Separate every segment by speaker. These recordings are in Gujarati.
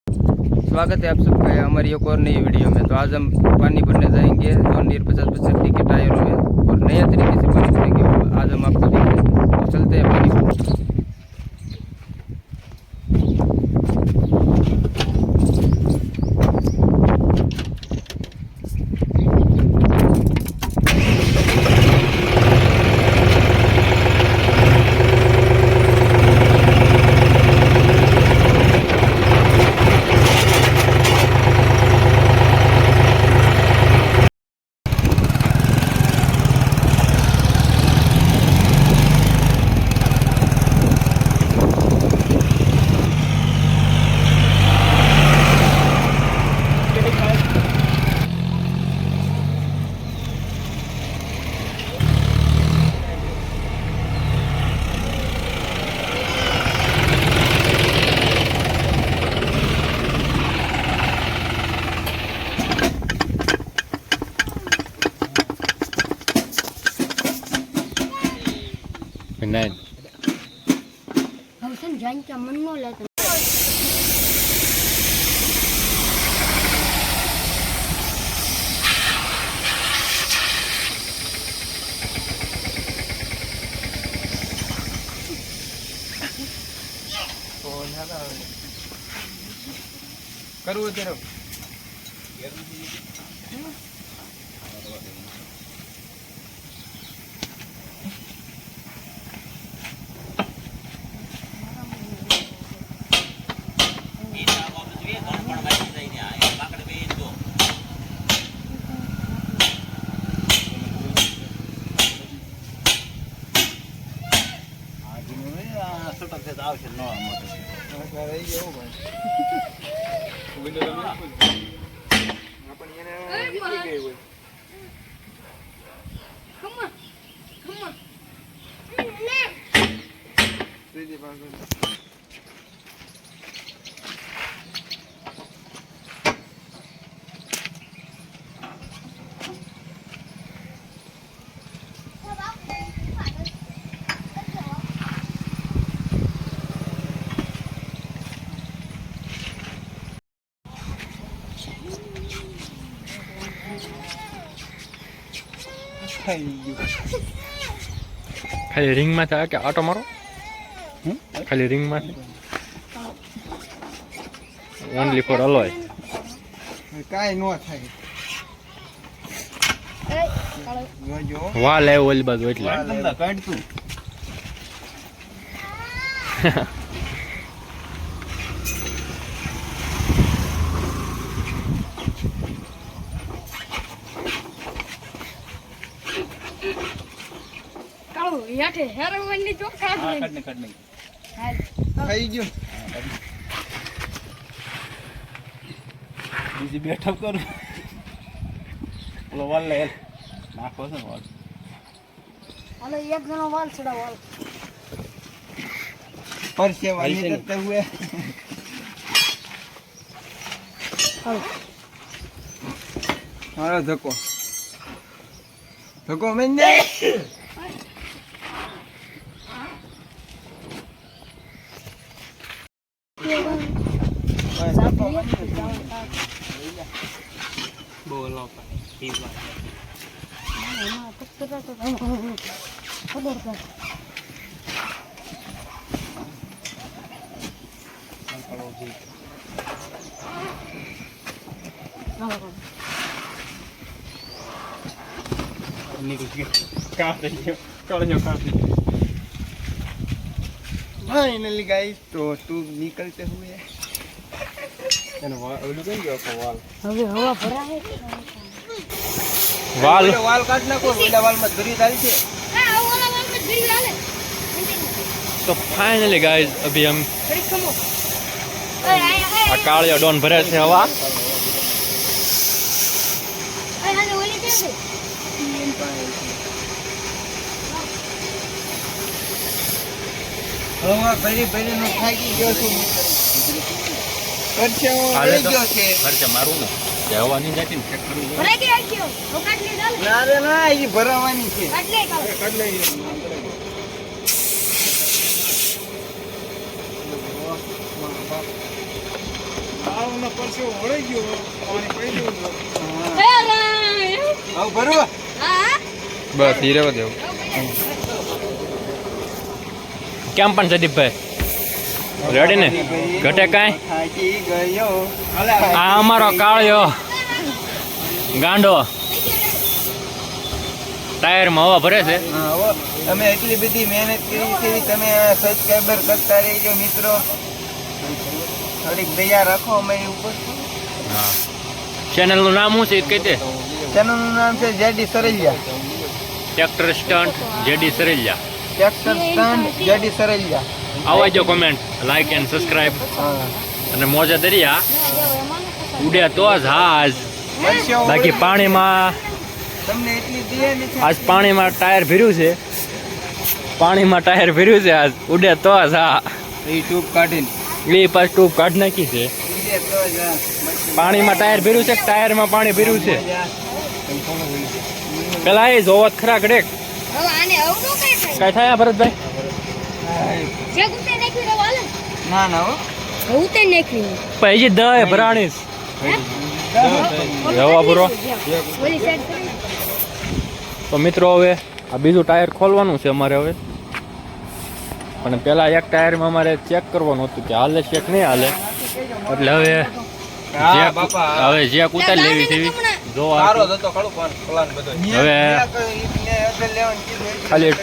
Speaker 1: स्वागत है आप सबका हमारी एक और नई वीडियो में। तो आज हम पानी भरने जाएंगे जॉन डीयर 50-50 के टायरों में और नए तरीके से पानी भरेंगे। आज हम आपको दिखाएंगे, तो चलते हैं पानी भरने।
Speaker 2: Benar.
Speaker 3: Hausan jangan menolak.
Speaker 1: करूँ तेरे
Speaker 2: ખાલી રિંગમાં થાય કે આટો મારો ખાલી રિંગમાં ઓનલી ફોર અલોય
Speaker 1: કાઈ નો થાય
Speaker 2: વાહ લે ઓલી બાજુ એટલે
Speaker 1: કાઢતું
Speaker 3: યાઠે હેરવાની જો કાઢ
Speaker 1: ખાઈ ગયો બીજી બેઠક કરું ઓલો વાલ લે નાખો છે વાલ
Speaker 3: હાલો એક જણો વાલ છડા વાલ
Speaker 1: પરસે વાલી કરતે હુએ હાલો ધક્કો ધક્કો મેં દે બોલો फाइनली गाइस तो ट्यूब निकलते हुए
Speaker 3: હવે હવા ભરાય
Speaker 2: વાલ
Speaker 1: वाल काटना को ओला वाल में धरी डाली छे
Speaker 3: હા ઓલા વાલ માં ધરી લાલે
Speaker 2: તો ફાઇનલી ગાઈઝ અભી હમ
Speaker 3: ફરી કમો
Speaker 2: આ કાળિયો ડોન ભરે છે હવા
Speaker 3: હાલે ઓલી કે છે
Speaker 1: हवा भरी भरी नो थाकी गयो છું કરશે હું
Speaker 2: હાલે
Speaker 1: રહી
Speaker 2: તો
Speaker 1: ગયો છે
Speaker 2: ખર્ચે મારું ને જે હવા નહીં જતી ને
Speaker 3: ભરાઈ ગઈ આખ્યો તો કાઢ લે ચાલ
Speaker 1: ના રે ના ઈ ભરાવાની છે
Speaker 3: કાઢ લે કાઢ
Speaker 1: કાઢ લે
Speaker 4: નો પરસેવો વળી ગયો પાણી પી દેવું
Speaker 1: આવ ભરો
Speaker 2: બસ ઈ રહેવા દેવું કેમ પણ જદીપભાઈ રેડી ને ઘટે કાંઈ
Speaker 1: થાકી ગયો
Speaker 2: આ અમારો કાળિયો ગાંડો ટાયરમાં હવા ભરે છે
Speaker 1: હા હો તમે એટલી બધી મહેનત કરી છે તમે સબસ્ક્રાઇબર કરતા રહેજો મિત્રો થોડીક દયા રાખો અમારી ઉપર
Speaker 2: હા ચેનલનું નામ શું છે એ કહી દે
Speaker 1: ચેનલનું નામ છે JD Saraiya
Speaker 2: tractor stunt JD Sareliya
Speaker 1: tractor stunt JD Saraiya
Speaker 2: આવજો કોમેન્ટ લાઈક એન્ડ સબસ્ક્રાઇબ
Speaker 1: હા
Speaker 2: અને મોજા દરિયા ઉડે તો જહાજ બાકી પાણીમાં
Speaker 1: તમને એટલી દયા નથી
Speaker 2: આજ પાણીમાં ટાયર ભર્યું છે પાણીમાં ટાયર ભર્યું છે આજ ઉડે તો જા
Speaker 1: એ ટ્યુબ કાઢીને
Speaker 2: એ પાછ ટૂપ કાઢ નાખી છે
Speaker 1: ઉડે તો જા
Speaker 2: પાણીમાં ટાયર ભર્યું છે કે ટાયરમાં પાણી ભર્યું છે પેલા એ જોવો જ ખરા ઘડેક
Speaker 3: હવે આને અવરો કઈ થાય
Speaker 2: કઈ થાય ભરતભાઈ
Speaker 3: જે ગુતે નાખ્યું રે વાલે
Speaker 1: ના ના હો
Speaker 3: ગુતે નાખ્યું
Speaker 2: પછી દય ભરાણીશ જવા પૂરો
Speaker 3: ઓલી સાઈડ કરી
Speaker 2: તો મિત્રો હવે આ બીજું ટાયર ખોલવાનું છે અમારે હવે અને પેલા એક ટાયરમાં અમારે ચેક કરવાનું હતું કે હાલે છે કે નહીં હાલે એટલે હવે
Speaker 1: હા બાપા
Speaker 2: હવે જે ઉતારી લેવી છે જો
Speaker 1: સારો હતો ખડું પ્લાન બધો
Speaker 2: હવે ખાલી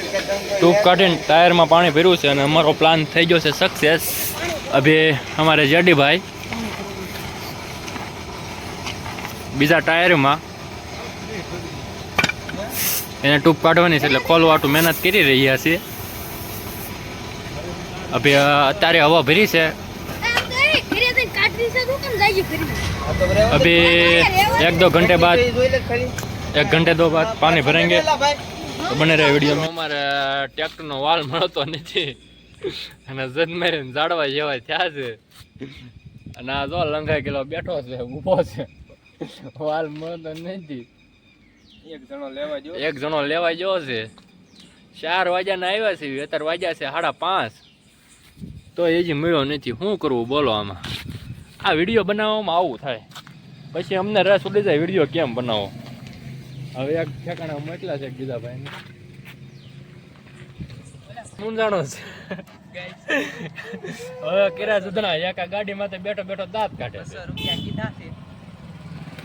Speaker 2: ટૂપ કાઢીને ટાયરમાં પાણી ભર્યું છે અને અમારો પ્લાન થઈ ગયો છે સક્સેસ અભી અમારે જેડીભાઈ બીજા ટાયરમાં એને ટૂપ કાઢવાની છે એટલે ખોલવાટું મહેનત કરી રહ્યા છીએ અભી અત્યારે હવા ભરી છે अभी एक दो घंटे बाद एक घंटे दो बाद पानी भरेंगे तो बने रहे वीडियो में हमारे ट्रैक्टर नो वाल મળતો નથી અને જદમેર ઝાડવા જેવા થયા છે અને આ જો લંઘાઈ ગયેલો બેઠો છે ઊભો છે વાલ મળતો નથી એક જણો લેવા ગયો છે 4 વાગ્યાના આવ્યા છે અત્યારે વાગ્યા છે 5:30 તો એ જ મળ્યો નથી શું કરવું બોલો આમાં આ વિડીયો બનાવવામાં આવું થાય પછી અમને રસ ઉડી જાય વિડીયો કેમ બનાવો હવે એક ઠેકાણા મોકલા છે બીજા ભાઈને મૂંઝાણો છે હવે કેરા સુધના એક આ ગાડીમાં તો બેઠો બેઠો દાંત કાઢે છે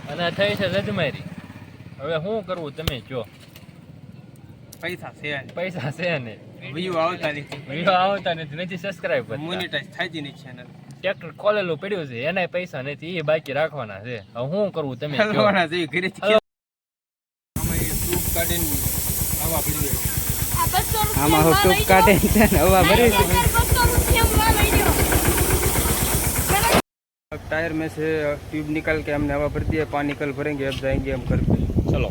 Speaker 2: અને થઈ છે જજમારી હવે શું કરવું તમે જો પૈસા છે ને
Speaker 1: વ્યૂ આવતા
Speaker 2: નથી સબસ્ક્રાઇબ
Speaker 1: મોનેટાઈઝ થાય જ નહીં ચેનલ
Speaker 2: ટ્રેક્ટર ખોલેલું પડ્યું છે એના પૈસા નથી એ બાકી રાખવાના છે હવે શું કરવું તમે કહો.
Speaker 1: હલવાના જેવી ઘરે ટ્યુબ કાઢીને હવા ભરી આમાં હું ટ્યુબ કાઢીને હવા ભરી टायर में से ट्यूब निकाल के हमने हवा भर दिया पानी कल भरेंगे अब जाएंगे हम घर पे
Speaker 2: चलो